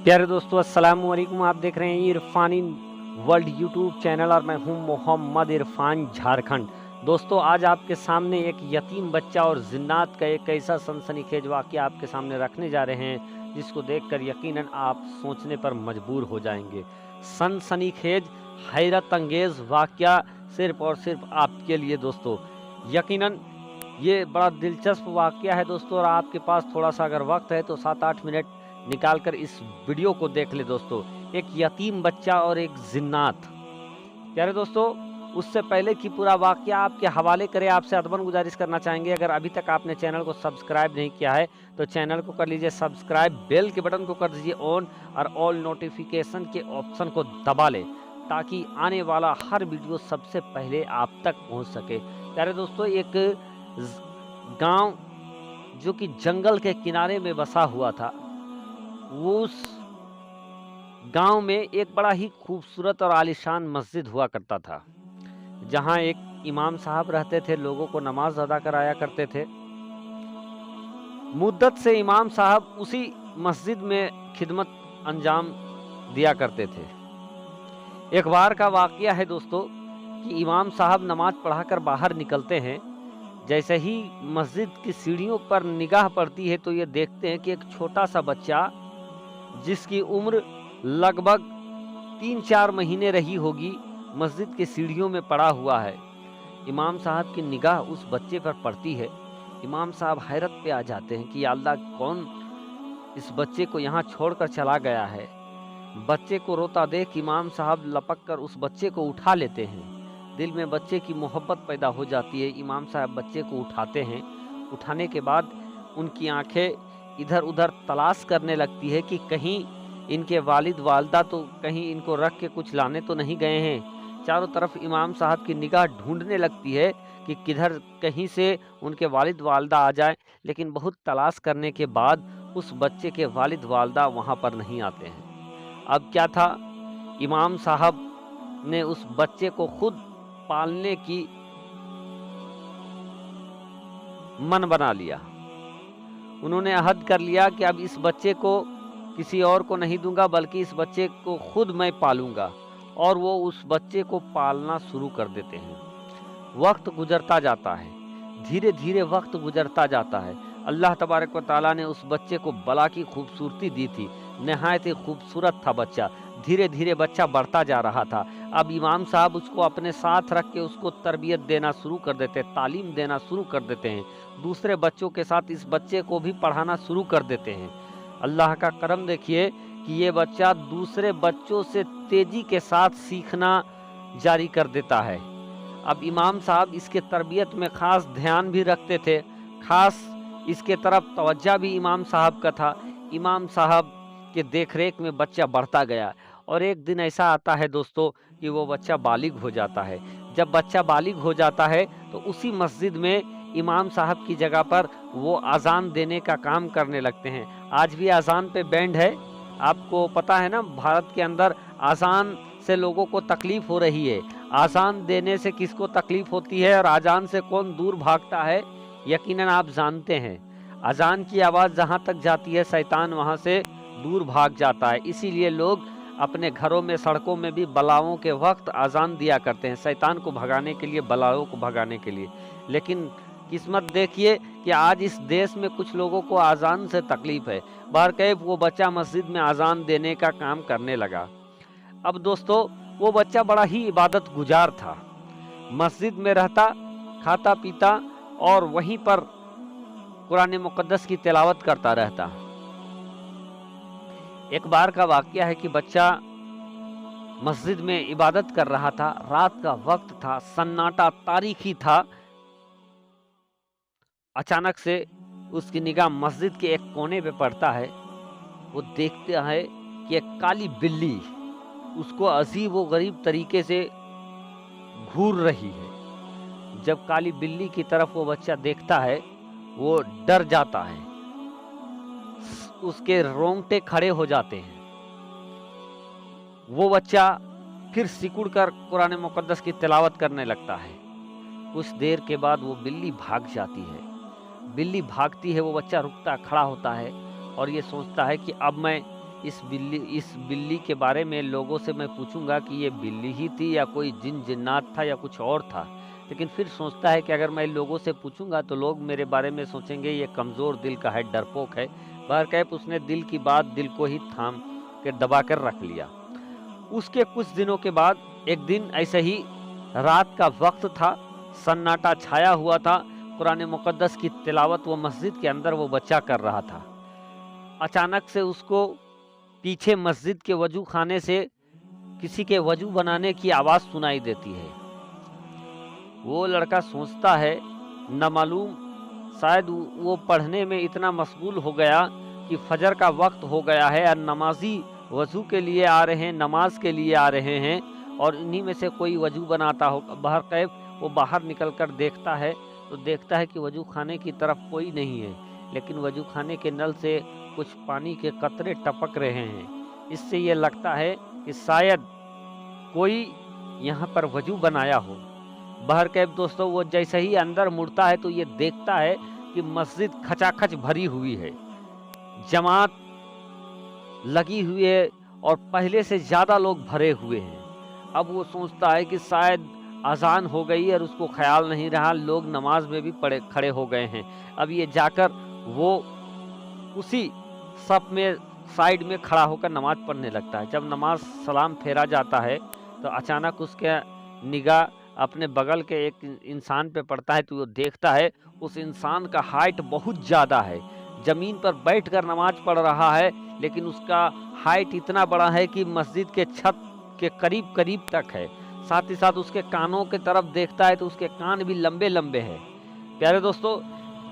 प्यारे दोस्तों, अस्सलाम वालेकुम। आप देख रहे हैं इरफानी वर्ल्ड यूट्यूब चैनल और मैं हूं मोहम्मद इरफान, झारखंड। दोस्तों, आज आपके सामने एक यतीम बच्चा और जिन्नात का एक ऐसा सनसनीखेज वाक़या आपके सामने रखने जा रहे हैं जिसको देखकर यकीनन आप सोचने पर मजबूर हो जाएंगे। सनसनीखेज हैरत अंगेज़ वाक़या सिर्फ और सिर्फ आपके लिए दोस्तों। यकीनन ये बड़ा दिलचस्प वाक़या है दोस्तों, और आपके पास थोड़ा सा अगर वक्त है तो 7-8 मिनट निकाल कर इस वीडियो को देख ले दोस्तों। एक यतीम बच्चा और एक जिन्नात। प्यारे दोस्तों, उससे पहले कि पूरा वाक़या आपके हवाले करें, आपसे अदबन गुजारिश करना चाहेंगे, अगर अभी तक आपने चैनल को सब्सक्राइब नहीं किया है तो चैनल को कर लीजिए सब्सक्राइब, बेल के बटन को कर दीजिए ऑन और ऑल नोटिफिकेशन के ऑप्शन को दबा लें ताकि आने वाला हर वीडियो सबसे पहले आप तक पहुंच सके। प्यारे दोस्तों, एक गांव जो कि जंगल के किनारे में बसा हुआ था, उस गांव में एक बड़ा ही खूबसूरत और आलीशान मस्जिद हुआ करता था, जहां एक इमाम साहब रहते थे, लोगों को नमाज अदा कराया करते थे। मुद्दत से इमाम साहब उसी मस्जिद में खिदमत अंजाम दिया करते थे। एक बार का वाकया है दोस्तों कि इमाम साहब नमाज पढ़ाकर बाहर निकलते हैं। जैसे ही मस्जिद की सीढ़ियों पर निगाह पड़ती है तो ये देखते हैं कि एक छोटा सा बच्चा जिसकी उम्र लगभग 3-4 महीने रही होगी, मस्जिद की सीढ़ियों में पड़ा हुआ है। इमाम साहब की निगाह उस बच्चे पर पड़ती है। इमाम साहब हैरत पे आ जाते हैं कि या अल्लाह, कौन इस बच्चे को यहाँ छोड़कर चला गया है। बच्चे को रोता देख इमाम साहब लपक कर उस बच्चे को उठा लेते हैं। दिल में बच्चे की मोहब्बत पैदा हो जाती है। इमाम साहब बच्चे को उठाते हैं। उठाने के बाद उनकी आंखें इधर उधर तलाश करने लगती है कि कहीं इनके वालिद वालदा तो कहीं इनको रख के कुछ लाने तो नहीं गए हैं। चारों तरफ इमाम साहब की निगाह ढूंढने लगती है कि किधर कहीं से उनके वालिद वालदा आ जाए, लेकिन बहुत तलाश करने के बाद उस बच्चे के वालिद वालदा वहाँ पर नहीं आते हैं। अब क्या था, इमाम साहब ने उस बच्चे को खुद पालने की मन बना लिया। उन्होंने अहद कर लिया कि अब इस बच्चे को किसी और को नहीं दूंगा, बल्कि इस बच्चे को खुद मैं पालूंगा। और वो उस बच्चे को पालना शुरू कर देते हैं। वक्त गुजरता जाता है, धीरे धीरे वक्त गुजरता जाता है। अल्लाह तबारक व तआला ने उस बच्चे को बला की खूबसूरती दी थी। नहायत ही खूबसूरत था बच्चा। धीरे धीरे बच्चा बढ़ता जा रहा था। अब इमाम साहब उसको अपने साथ रख के उसको तरबियत देना शुरू कर देते, तालीम देना शुरू कर देते हैं। दूसरे बच्चों के साथ इस बच्चे को भी पढ़ाना शुरू कर देते हैं। अल्लाह का करम देखिए कि ये बच्चा दूसरे बच्चों से तेजी के साथ सीखना जारी कर देता है। अब इमाम साहब इसके तरबियत में खास ध्यान भी रखते थे, खास इसके तरफ तवज्जो भी इमाम साहब का था। इमाम साहब के देखरेख में बच्चा बढ़ता गया, और एक दिन ऐसा आता है दोस्तों कि वो बच्चा बालिग हो जाता है। जब बच्चा बालिग हो जाता है तो उसी मस्जिद में इमाम साहब की जगह पर वो अजान देने का काम करने लगते हैं। आज भी अजान पे बैंड है। आपको पता है ना, भारत के अंदर अजान से लोगों को तकलीफ हो रही है। अजान देने से किसको तकलीफ होती है और अजान से कौन दूर भागता है, यकीनन आप जानते हैं। अजान की आवाज़ जहाँ तक जाती है, शैतान वहाँ से दूर भाग जाता है। इसीलिए लोग अपने घरों में, सड़कों में भी बलाओं के वक्त अजान दिया करते हैं, शैतान को भगाने के लिए, बलाओं को भगाने के लिए। लेकिन किस्मत देखिए कि आज इस देश में कुछ लोगों को अजान से तकलीफ है। बहरकैफ वो बच्चा मस्जिद में अजान देने का काम करने लगा। अब दोस्तों, वो बच्चा बड़ा ही इबादत गुजार था। मस्जिद में रहता, खाता पीता और वहीं पर कुरान मुकद्दस की तिलावत करता रहता। एक बार का वाकया है कि बच्चा मस्जिद में इबादत कर रहा था। रात का वक्त था, सन्नाटा तारीखी था। अचानक से उसकी निगाह मस्जिद के एक कोने पे पड़ता है। वो देखता है कि एक काली बिल्ली उसको अजीब व गरीब तरीके से घूर रही है। जब काली बिल्ली की तरफ वो बच्चा देखता है, वो डर जाता है, उसके रोंगटे खड़े हो जाते हैं। वो बच्चा फिर सिकुड़ कर कुरान मुकद्दस की तिलावत करने लगता है। कुछ देर के बाद वो बिल्ली भाग जाती है। बिल्ली भागती है, वो बच्चा रुकता खड़ा होता है और ये सोचता है कि अब मैं इस बिल्ली के बारे में लोगों से मैं पूछूंगा कि ये बिल्ली ही थी या कोई जिन्नात था या कुछ और था। लेकिन फिर सोचता है कि अगर मैं लोगों से पूछूंगा तो लोग मेरे बारे में सोचेंगे ये कमज़ोर दिल का है, डरपोक है। बहरकैफ उसने दिल की बात दिल को ही थाम के दबा कर रख लिया। उसके कुछ दिनों के बाद एक दिन ऐसे ही रात का वक्त था, सन्नाटा छाया हुआ था, कुरान मुक़द्दस की तिलावत वो मस्जिद के अंदर वो बच्चा कर रहा था। अचानक से उसको पीछे मस्जिद के वजू खाने से किसी के वजू बनाने की आवाज़ सुनाई देती है। वो लड़का सोचता है, न मालूम शायद वो पढ़ने में इतना मशगूल हो गया कि फजर का वक्त हो गया है और नमाजी वजू के लिए आ रहे हैं, नमाज के लिए आ रहे हैं, और इन्हीं में से कोई वजू बनाता हो। बहरकैफ वो बाहर निकल कर देखता है तो देखता है कि वजू खाने की तरफ कोई नहीं है, लेकिन वजू खाने के नल से कुछ पानी के कतरे टपक रहे हैं। इससे ये लगता है कि शायद कोई यहाँ पर वजू बनाया हो। बहरकैफ दोस्तों वो जैसे ही अंदर मुड़ता है तो ये देखता है कि मस्जिद खचाखच भरी हुई है, जमात लगी हुई है और पहले से ज़्यादा लोग भरे हुए हैं। अब वो सोचता है कि शायद अजान हो गई और उसको ख्याल नहीं रहा, लोग नमाज में भी खड़े हो गए हैं। अब ये जाकर वो उसी सफ में साइड में खड़ा होकर नमाज पढ़ने लगता है। जब नमाज सलाम फेरा जाता है तो अचानक उसके निगाह अपने बगल के एक इंसान पे पड़ता है तो वो देखता है उस इंसान का हाइट बहुत ज़्यादा है, ज़मीन पर बैठकर नमाज पढ़ रहा है, लेकिन उसका हाइट इतना बड़ा है कि मस्जिद के छत के करीब करीब तक है। साथ ही साथ उसके कानों की तरफ देखता है तो उसके कान भी लंबे लंबे हैं। प्यारे दोस्तों,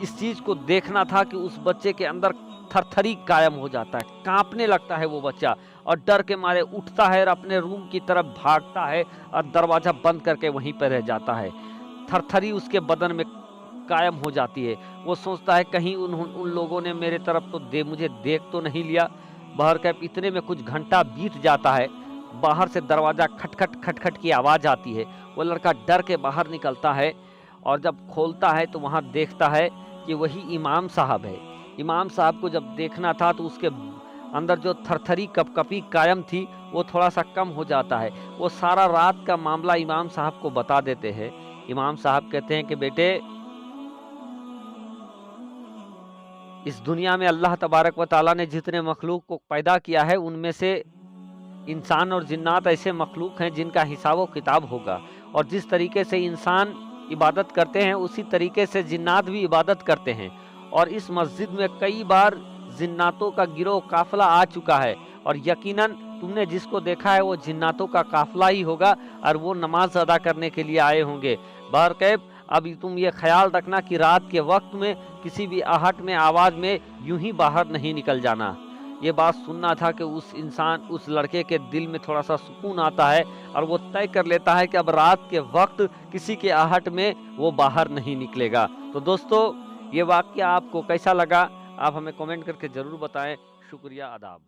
इस चीज़ को देखना था कि उस बच्चे के अंदर थरथरी कायम हो जाता है, कांपने लगता है वो बच्चा और डर के मारे उठता है और अपने रूम की तरफ भागता है और दरवाज़ा बंद करके वहीं पर रह जाता है। थरथरी उसके बदन में कायम हो जाती है। वो सोचता है कहीं उन लोगों ने मेरे तरफ तो मुझे देख तो नहीं लिया। बहरकैफ इतने में कुछ घंटा बीत जाता है, बाहर से दरवाज़ा खटखट खटखट की आवाज़ आती है। वो लड़का डर के बाहर निकलता है और जब खोलता है तो वहाँ देखता है कि वही इमाम साहब है। इमाम साहब को जब देखना था तो उसके अंदर जो थरथरी कपकपी कायम थी वो थोड़ा सा कम हो जाता है। वो सारा रात का मामला इमाम साहब को बता देते हैं। इमाम साहब कहते हैं कि बेटे, इस दुनिया में अल्लाह तबारक व ताला ने जितने मखलूक को पैदा किया है उनमें से इंसान और जिन्नात ऐसे मखलूक हैं जिनका हिसाब व किताब होगा, और जिस तरीके से इंसान इबादत करते हैं उसी तरीके से जिन्नात भी इबादत करते हैं। और इस मस्जिद में कई बार जिन्नातों का गिरोह काफिला आ चुका है और यकीनन तुमने जिसको देखा है वो जिन्नातों का काफिला ही होगा और वो नमाज अदा करने के लिए आए होंगे। बहरकैफ अब तुम ये ख्याल रखना कि रात के वक्त में किसी भी आहट में आवाज़ में यूं ही बाहर नहीं निकल जाना। ये बात सुनना था कि उस लड़के के दिल में थोड़ा सा सुकून आता है और वो तय कर लेता है कि अब रात के वक्त किसी के आहट में वो बाहर नहीं निकलेगा। तो दोस्तों, ये वाक़या आपको कैसा लगा आप हमें कमेंट करके ज़रूर बताएं। शुक्रिया, आदाब।